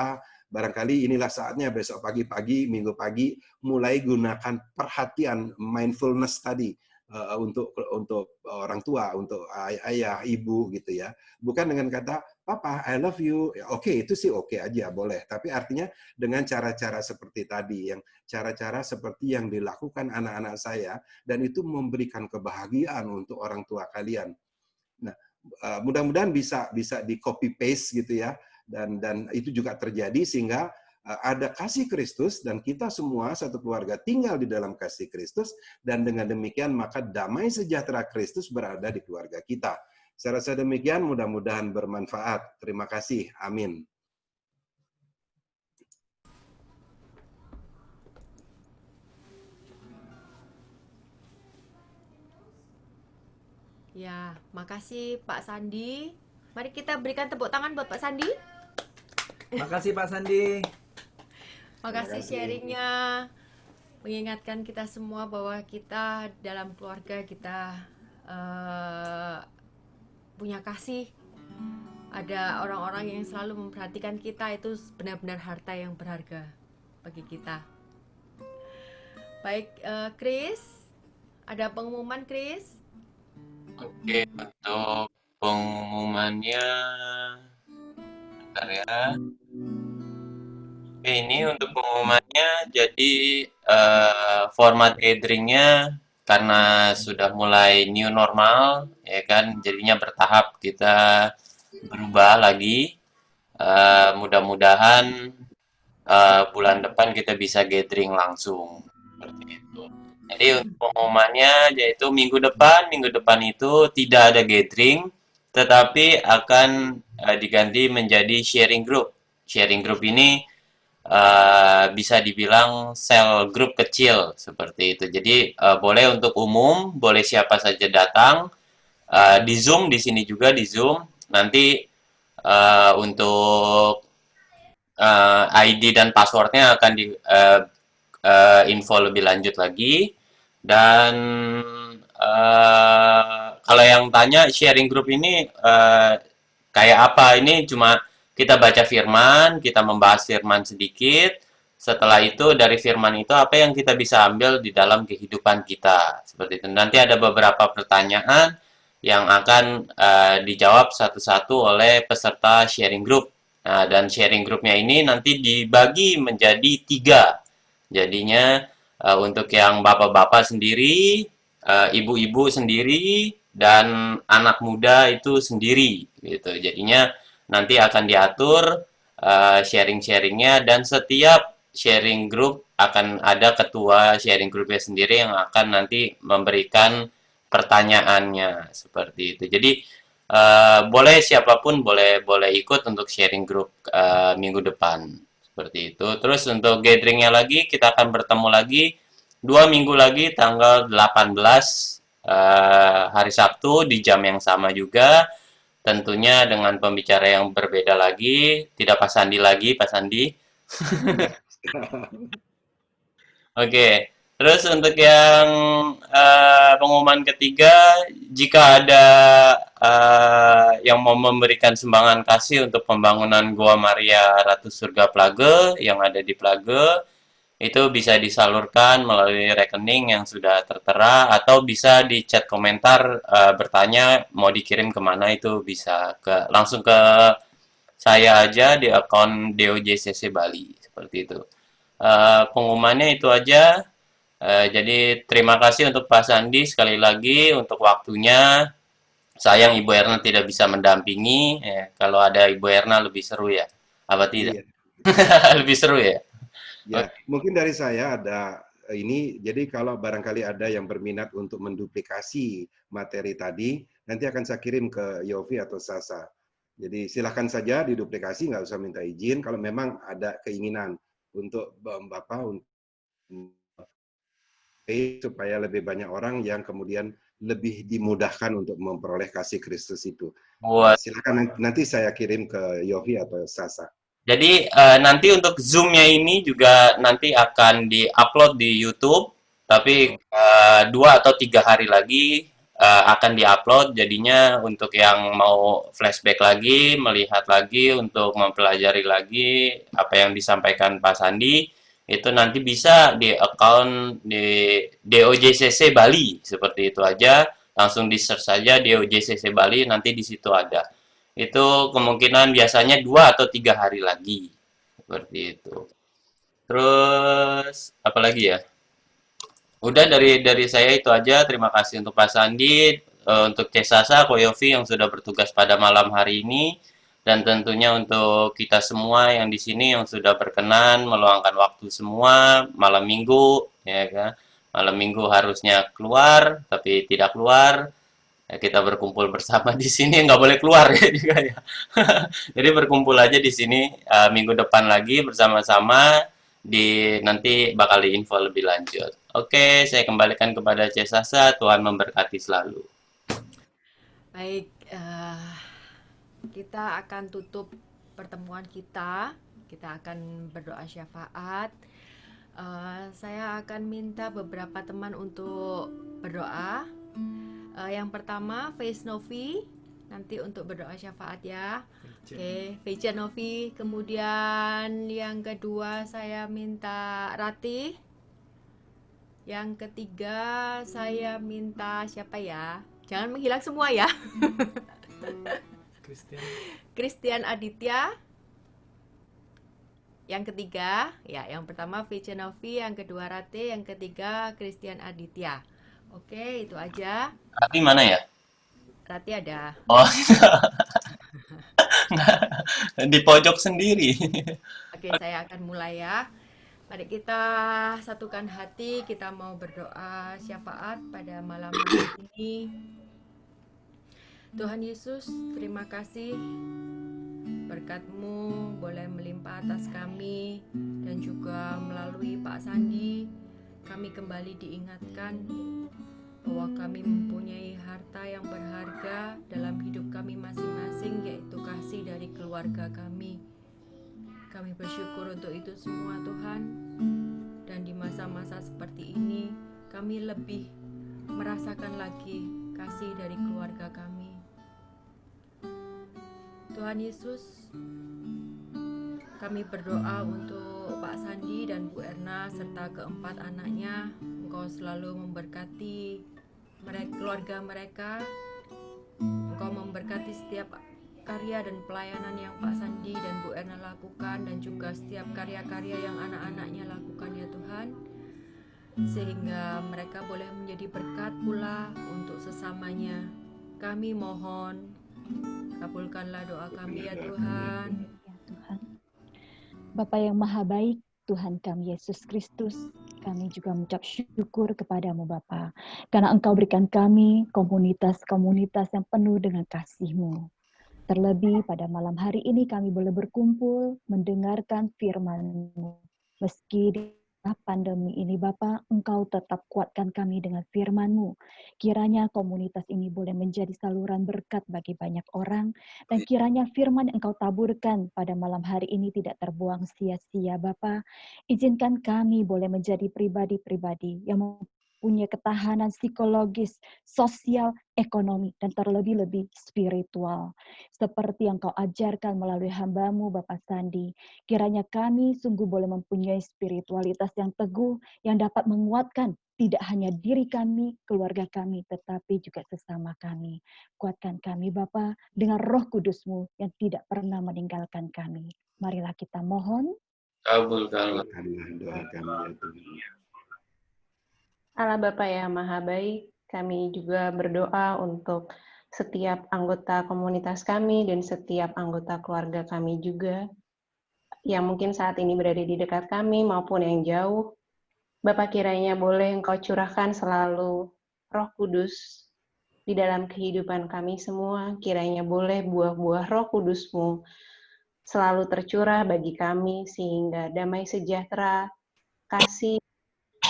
barangkali inilah saatnya besok pagi-pagi, minggu pagi, mulai gunakan perhatian, mindfulness tadi. Untuk orang tua, untuk ayah, ibu gitu ya. Bukan dengan kata, "Papa, I love you." Ya, oke, itu sih oke aja, boleh. Tapi artinya dengan cara-cara seperti tadi, yang cara-cara seperti yang dilakukan anak-anak saya, dan itu memberikan kebahagiaan untuk orang tua kalian. Nah, mudah-mudahan bisa di copy paste gitu ya, dan itu juga terjadi sehingga ada kasih Kristus dan kita semua satu keluarga tinggal di dalam kasih Kristus, dan dengan demikian maka damai sejahtera Kristus berada di keluarga kita. Saya rasa demikian, mudah-mudahan bermanfaat. Terima kasih. Amin. Ya, makasih Pak Sandi. Mari kita berikan tepuk tangan buat Pak Sandi. Makasih Pak Sandi. Makasih kasih. sharingnya, mengingatkan kita semua bahwa kita dalam keluarga kita punya kasih. Ada orang-orang yang selalu memperhatikan kita, itu benar-benar harta yang berharga bagi kita. Baik, Chris, ada pengumuman Chris? Oke, untuk pengumumannya, bentar ya. Oke, ini untuk pengumumannya, jadi format gatheringnya karena sudah mulai new normal, ya kan, jadinya bertahap kita berubah lagi. Mudah-mudahan bulan depan kita bisa gathering langsung, seperti itu. Jadi untuk pengumumannya yaitu minggu depan itu tidak ada gathering, tetapi akan diganti menjadi sharing group. Sharing group ini bisa dibilang sel grup kecil seperti itu. Jadi boleh untuk umum, boleh siapa saja datang. Di Zoom, di sini juga di Zoom. Nanti untuk ID dan passwordnya akan di info lebih lanjut lagi. Dan kalau yang tanya sharing group ini kayak apa, ini cuma kita baca firman, kita membahas firman sedikit. Setelah itu dari firman itu apa yang kita bisa ambil di dalam kehidupan kita, seperti itu. Nanti ada beberapa pertanyaan yang akan dijawab satu-satu oleh peserta sharing group. Nah, dan sharing grupnya ini nanti dibagi menjadi 3. Jadinya untuk yang bapak-bapak sendiri, ibu-ibu sendiri, dan anak muda itu sendiri, gitu. Jadinya nanti akan diatur sharing-sharingnya, dan setiap sharing group akan ada ketua sharing grupnya sendiri yang akan nanti memberikan pertanyaannya, seperti itu. Jadi boleh siapapun boleh ikut untuk sharing group minggu depan, seperti itu. Terus untuk gatheringnya lagi, kita akan bertemu lagi 2 minggu lagi tanggal 18 hari Sabtu di jam yang sama juga. Tentunya dengan pembicara yang berbeda lagi, tidak Pak Sandi lagi, Pak Sandi. Oke, terus untuk yang pengumuman ketiga, jika ada yang mau memberikan sumbangan kasih untuk pembangunan Gua Maria Ratu Surga Plage yang ada di Plage, itu bisa disalurkan melalui rekening yang sudah tertera, atau bisa di chat komentar bertanya mau dikirim kemana, itu bisa langsung ke saya aja di akun DOJCC Bali, seperti itu. Pengumumannya itu aja. Jadi terima kasih untuk Pak Sandi sekali lagi untuk waktunya. Sayang Ibu Erna tidak bisa mendampingi. Kalau ada Ibu Erna lebih seru ya. Apa tidak? Iya. Lebih seru ya. Ya, mungkin dari saya ada ini, jadi kalau barangkali ada yang berminat untuk menduplikasi materi tadi, nanti akan saya kirim ke Yofi atau Sasa. Jadi silahkan saja diduplikasi, nggak usah minta izin, kalau memang ada keinginan untuk Bapak untuk supaya lebih banyak orang yang kemudian lebih dimudahkan untuk memperoleh kasih Kristus itu. Buat. Silakan nanti saya kirim ke Yofi atau Sasa. Jadi nanti untuk Zoom-nya ini juga nanti akan di-upload di YouTube, tapi 2 atau 3 hari lagi akan di-upload. Jadinya untuk yang mau flashback lagi, melihat lagi, untuk mempelajari lagi apa yang disampaikan Pak Sandi, itu nanti bisa di account di DOJCC Bali, seperti itu aja. Langsung di-search saja DOJCC Bali, nanti di situ ada. Itu kemungkinan biasanya 2 atau 3 hari lagi, seperti itu. Terus apa lagi ya? Udah dari saya itu aja. Terima kasih untuk Pak Sandi, untuk Cesasa, Koyofi yang sudah bertugas pada malam hari ini, dan tentunya untuk kita semua yang di sini yang sudah berkenan meluangkan waktu semua malam Minggu, ya kan? Malam Minggu harusnya keluar tapi tidak keluar. Ya, kita berkumpul bersama di sini, nggak boleh keluar ya juga ya. Jadi berkumpul aja di sini minggu depan lagi bersama-sama, nanti bakal diinfo lebih lanjut. Oke, saya kembalikan kepada Cesasa. Tuhan memberkati selalu. Baik, kita akan tutup pertemuan kita. Kita akan berdoa syafaat. Saya akan minta beberapa teman untuk berdoa. Yang pertama, Face Novi, nanti untuk berdoa syafaat ya. Oke, Face Novi. Kemudian yang kedua saya minta Rati. Yang ketiga saya minta siapa ya? Jangan menghilang semua ya. Christian Aditya. Yang ketiga, ya yang pertama Vice Novi, yang kedua Rate, yang ketiga Christian Aditya. Oke, itu aja. Tapi mana ya? Rate ada. Oh, di pojok sendiri. Oke, saya akan mulai ya. Mari kita satukan hati, kita mau berdoa syafaat pada malam hari ini. Tuhan Yesus, terima kasih berkat-Mu boleh melimpah atas kami dan juga melalui Pak Sandi, kami kembali diingatkan bahwa kami mempunyai harta yang berharga dalam hidup kami masing-masing, yaitu kasih dari keluarga kami. Kami bersyukur untuk itu semua Tuhan, dan di masa-masa seperti ini kami lebih merasakan lagi kasih dari keluarga kami. Tuhan Yesus, kami berdoa untuk Pak Sandi dan Bu Erna serta keempat anaknya. Engkau selalu memberkati keluarga mereka. Engkau memberkati setiap karya dan pelayanan yang Pak Sandi dan Bu Erna lakukan, dan juga setiap karya-karya yang anak-anaknya lakukan ya Tuhan, sehingga mereka boleh menjadi berkat pula untuk sesamanya. Kami mohon, kabulkanlah doa kami ya Tuhan. Ya Tuhan, Bapa yang Maha Baik, Tuhan kami Yesus Kristus, kami juga mengucap syukur kepadamu Bapa, karena Engkau berikan kami komunitas-komunitas yang penuh dengan kasih-Mu. Terlebih pada malam hari ini kami boleh berkumpul mendengarkan firman-Mu. Meski di pandemi ini Bapa, Engkau tetap kuatkan kami dengan firman-Mu. Kiranya komunitas ini boleh menjadi saluran berkat bagi banyak orang, dan kiranya firman yang Engkau taburkan pada malam hari ini tidak terbuang sia-sia Bapa. Izinkan kami boleh menjadi pribadi-pribadi yang mempunyai ketahanan psikologis, sosial, ekonomi, dan terlebih-lebih spiritual. Seperti yang Kau ajarkan melalui hamba-Mu Bapak Sandi, kiranya kami sungguh boleh mempunyai spiritualitas yang teguh, yang dapat menguatkan tidak hanya diri kami, keluarga kami, tetapi juga sesama kami. Kuatkan kami Bapa dengan Roh Kudus-Mu yang tidak pernah meninggalkan kami. Marilah kita mohon. Kabulkanlah. Doa kami ya Tuhan. Allah Bapa yang Maha Baik, kami juga berdoa untuk setiap anggota komunitas kami dan setiap anggota keluarga kami juga, yang mungkin saat ini berada di dekat kami maupun yang jauh. Bapa, kiranya boleh Engkau curahkan selalu Roh Kudus di dalam kehidupan kami semua. Kiranya boleh buah-buah Roh Kudus-Mu selalu tercurah bagi kami, sehingga damai sejahtera, kasih,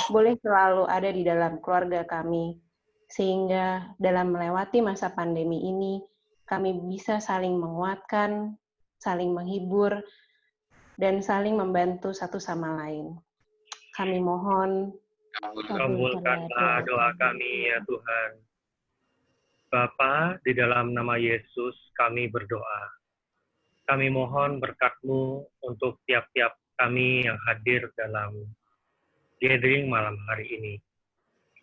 boleh selalu ada di dalam keluarga kami, sehingga dalam melewati masa pandemi ini, kami bisa saling menguatkan, saling menghibur, dan saling membantu satu sama lain. Kami mohon, kabulkanlah doa kami ya Tuhan. Bapa, di dalam nama Yesus kami berdoa. Kami mohon berkat-Mu untuk tiap-tiap kami yang hadir dalam gathering malam hari ini,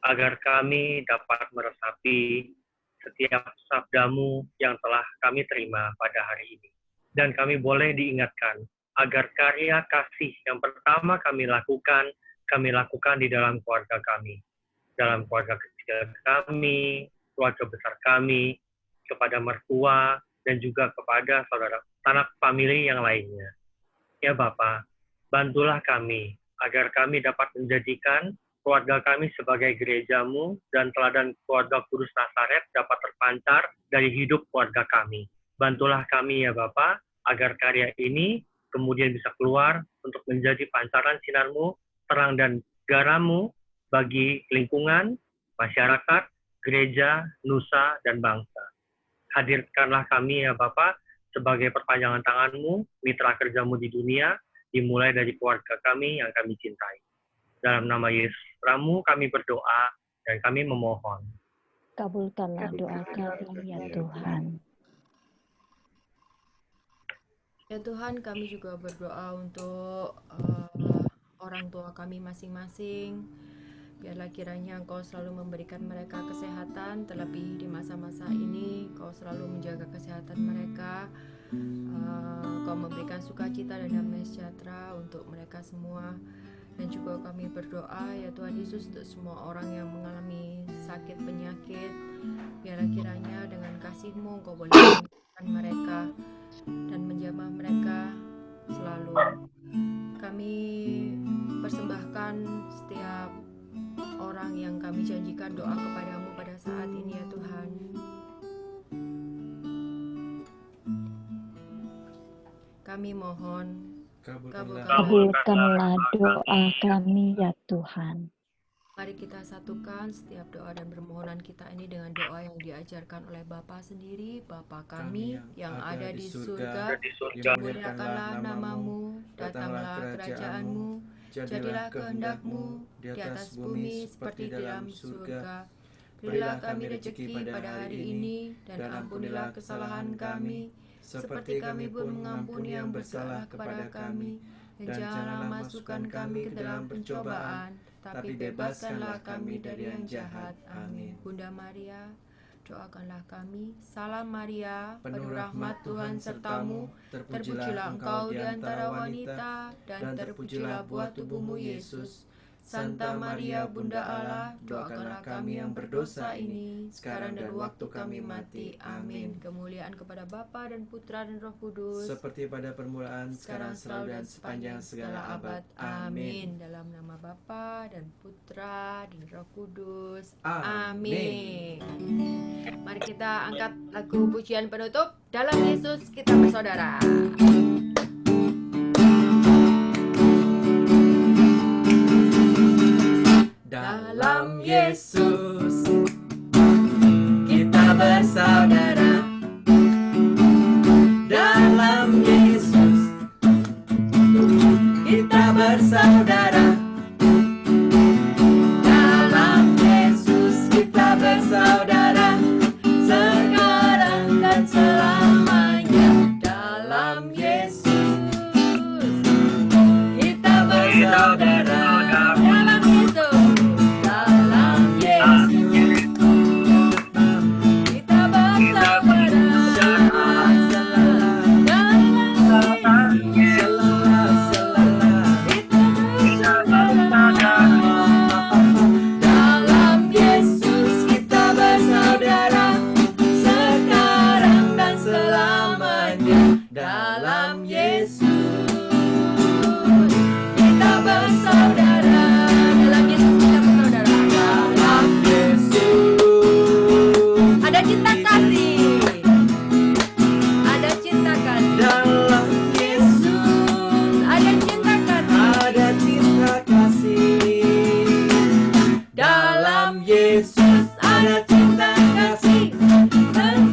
agar kami dapat meresapi setiap sabda-Mu yang telah kami terima pada hari ini. Dan kami boleh diingatkan agar karya kasih yang pertama kami lakukan di dalam keluarga kami, dalam keluarga kecil kami, keluarga besar kami, kepada mertua, dan juga kepada saudara sanak famili yang lainnya. Ya Bapa, bantulah kami agar kami dapat menjadikan keluarga kami sebagai gereja-Mu, dan teladan keluarga Kudus Nazaret dapat terpancar dari hidup keluarga kami. Bantulah kami ya Bapa, agar karya ini kemudian bisa keluar untuk menjadi pancaran sinar-Mu, terang dan garam-Mu bagi lingkungan, masyarakat, gereja, nusa, dan bangsa. Hadirkanlah kami ya Bapa sebagai perpanjangan tangan-Mu, mitra kerja-Mu di dunia, dimulai dari keluarga kami yang kami cintai. Dalam nama Yesus Putramu kami berdoa dan kami memohon. Kabulkanlah doa kami ya Tuhan. Ya Tuhan, kami juga berdoa untuk orang tua kami masing-masing. Biarlah kiranya Engkau selalu memberikan mereka kesehatan, terlebih di masa-masa ini Engkau selalu menjaga kesehatan mereka. Engkau memberikan sukacita dan damai sejahtera untuk mereka semua. Dan juga kami berdoa ya Tuhan Yesus untuk semua orang yang mengalami sakit penyakit. Biarlah kiranya dengan kasih-Mu Engkau boleh menyembuhkan mereka dan menjamah mereka selalu. Kami persembahkan setiap orang yang kami janjikan doa kepadamu pada saat ini ya Tuhan. Kami mohon Kabulkanlah doa kami ya Tuhan. Mari kita satukan setiap doa dan permohonan kita ini dengan doa yang diajarkan oleh Bapa sendiri. Bapa kami yang ada di surga, dimuliakanlah namamu, datanglah kerajaan-Mu, jadilah kehendak-Mu di atas bumi seperti di dalam surga. Berilah kami rezeki pada hari ini, dan ampunilah kesalahan kami, seperti kami pun mengampuni yang bersalah kepada kami. Dan janganlah masukkan kami ke dalam pencobaan, tapi bebaskanlah kami dari yang jahat. Amin. Bunda Maria, doakanlah kami. Salam Maria, penuh rahmat Tuhan sertamu, terpujilah engkau di antara wanita, dan terpujilah buah tubuhmu Yesus. Santa Maria, Bunda Allah, doakanlah kami yang berdosa ini, sekarang dan waktu kami mati. Amin. Kemuliaan kepada Bapa dan Putra dan Roh Kudus, seperti pada permulaan, sekarang, selalu, dan sepanjang segala abad. Amin. Dalam nama Bapa dan Putra dan Roh Kudus. Amin. Amin. Mari kita angkat lagu pujian penutup. Dalam Yesus kita bersaudara. Dalam Yesus kita bersaudara. Dalam Yesus kita bersaudara. Dalam Yesus kita bersaudara, sekarang dan selamanya. Dalam Yesus kita bersaudara. Dalam Yesus kita bersaudara. Dalam Yesus kita bersaudara. Dalam Yesus Ada cinta kasih. Ada cinta kasih. dalam Yesus Ada cinta kasih. ada cinta kasih. Dalam Yesus ada cinta kasih,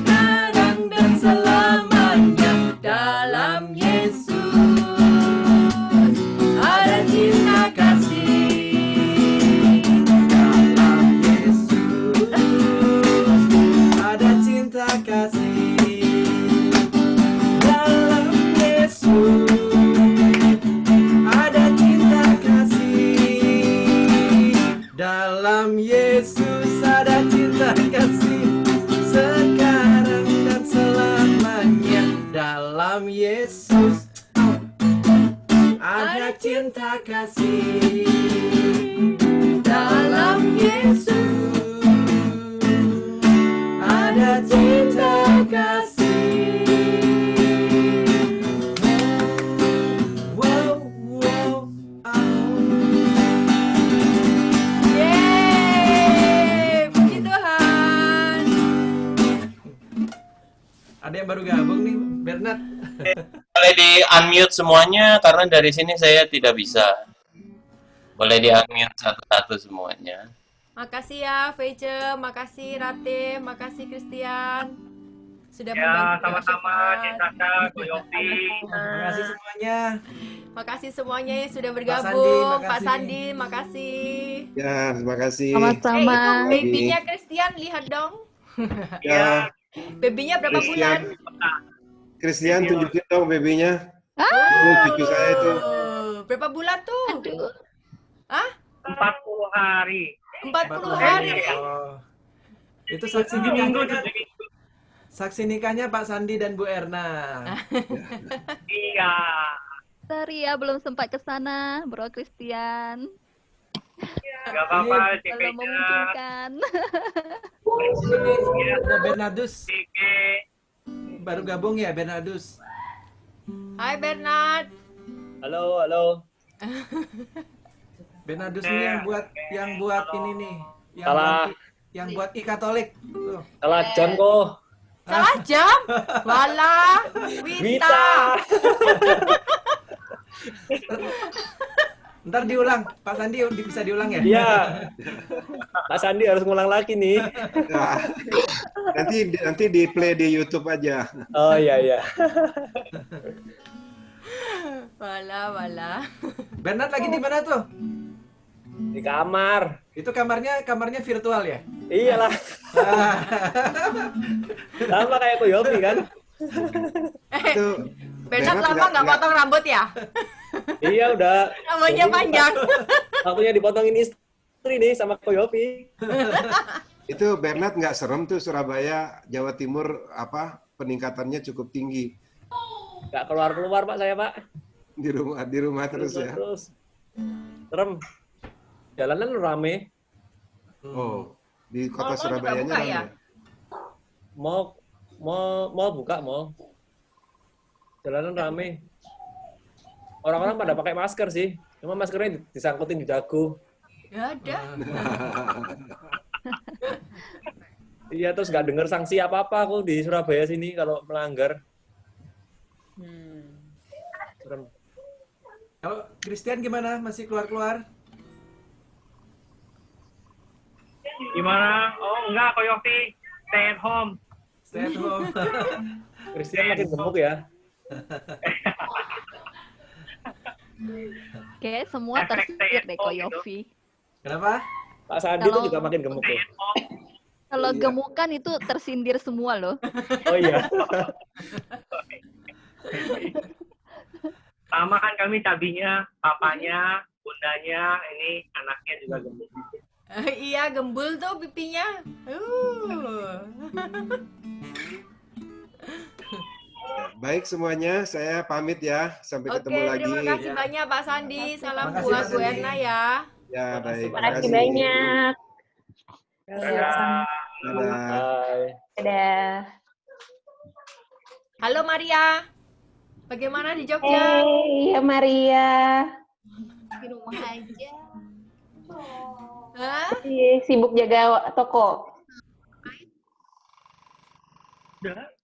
sekarang dan selamanya. Dalam Yesus ada cinta kasih. Dalam Yesus ada cinta kasih. Dalam Yesus ada cinta kasih. Dalam Yesus ada cinta kasih, sekarang dan selamanya. Dalam Yesus ada cinta kasih. Dalam Yesus ada cinta kasih. Wow, wow, Yeay, puji Tuhan. Ada yang baru gabung nih, Bernard. Boleh di-unmute semuanya, karena dari sini saya tidak bisa. Boleh di-unmute satu-satu semuanya. Makasih ya Feice, makasih Rate, makasih Christian. sudah Ya, membantu sama-sama, Syafat. Cik Sasha, Ko Yofi. Terima kasih semuanya. Makasih semuanya yang sudah Sandi, bergabung. Pak makasih. Sandi, makasih. Ya, terima kasih. Sama-sama. Itu babynya Christian, lihat dong. Ya, Babynya berapa bulan? Christian tunjukin dong babynya. Cucu saya itu. Berapa bulan tuh? Aduh. 40 hari. 40 hari. Oh. Itu saksi nikahnya kan? Saksi nikahnya Pak Sandi dan Bu Erna. Iya. Sorry ya, belum sempat ke sana, Bro Christian. Gak apa-apa, Belum CP-nya. memungkinkan. Ini ada Bernardus. CP. Baru gabung ya Bernardus. Hai Bernard. Halo, halo. Bernardus ini yang buat ini nih. Salah. Yang buat i-Katolik. Tuh. Salah John kok. Salah jam. Wala. Wita. Ntar diulang, Pak Sandi bisa diulang ya? Iya. Pak Sandi harus ngulang lagi nih. Nah, nanti di play di YouTube aja. Oh iya iya. Wala. Bernard lagi di mana tuh? Di kamar. Itu kamarnya virtual ya? Iyalah. Sama kayak Ko Yofi kan? Itu Bernard lama nggak potong rambut ya? Iya udah. Rambutnya panjang. Waktunya dipotongin istri nih sama Ko Yofi. Itu Bernard nggak serem tuh Surabaya, Jawa Timur peningkatannya cukup tinggi. Nggak keluar Pak saya Pak. Di rumah terus ya. Terus. Serem. Jalanan rame. Oh, di kota Mall-mall juga Surabayanya buka ya? ramai. Mau buka mau. Jalanan rame. Orang-orang pada pakai masker sih. Cuma maskernya disangkutin di dagu. Ya ada. Iya, terus nggak denger sanksi apa-apa aku di Surabaya sini kalau melanggar. Serem. Kalau Christian gimana? Masih keluar-keluar? Gimana? Oh, enggak, Ko Yofi. Stay at home. Stay at home. Christian makin gemuk ya. Kayak semua tersindir deh Ko Yofi. Kenapa? Pak Sandi itu juga makin gemuk ya. Kalau Iya. gemukan itu tersindir semua loh. Oh iya. Sama kan kami cabinya, papanya, bundanya, ini anaknya juga gemuk. Iya, gembul tuh pipinya. Baik semuanya, saya pamit ya. Sampai Oke, ketemu lagi. terima kasih banyak Pak Sandi. Salam Makasih, buat Pak Bu Sandi. Erna ya. Ya, baik. Terima kasih banyak. Dadah. Dadah. Bye. Dadah. Halo Maria. Bagaimana di Jogja? Iya Maria. Di rumah aja. Hah? Sibuk jaga toko. Udah.